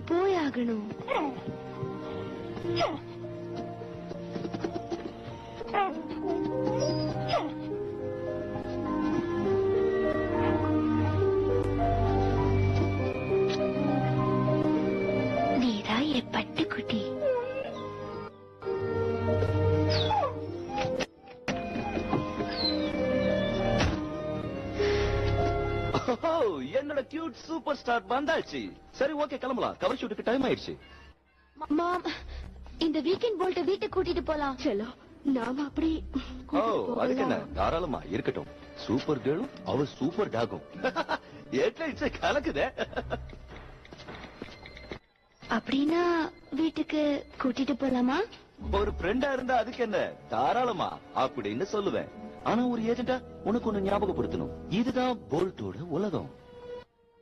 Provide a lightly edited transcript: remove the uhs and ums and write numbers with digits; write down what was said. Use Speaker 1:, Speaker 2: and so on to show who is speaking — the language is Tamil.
Speaker 1: போய் ஆகணும். நீதான் என் பட்டுக்குட்டி.
Speaker 2: என்னோட கியூட் சூப்பர் ஸ்டார் வந்தாச்சு. சரி, ஓகே, கிளம்பலாம். கவர் ஷூட்டுக்கு டைம் ஆயிடுச்சு.
Speaker 1: மாம், இந்த வீக்கெண்ட் போல்ட்ட வீட்டுக்கு கூட்டிட்டு போலாம். சலோ, நாம அப்படி.
Speaker 2: அதுக்கு என்ன, தாராளமா இருக்கட்டும். சூப்பர் கேர்ளும் அவ சூப்பர் டாகும் கலக்குதே.
Speaker 1: அப்படின்னா வீட்டுக்கு கூட்டிட்டு போலாமா?
Speaker 2: ஒரு ஃப்ரெண்டா இருந்தா அதுக்கு என்ன, தாராளமா அப்படின்னு சொல்லுவேன். ஆனா ஒரு ஏஜென்டா உனக்கு ஒண்ணு ஞாபகப்படுத்தணும். இதுதான் போல்ட்டோட உலகம்.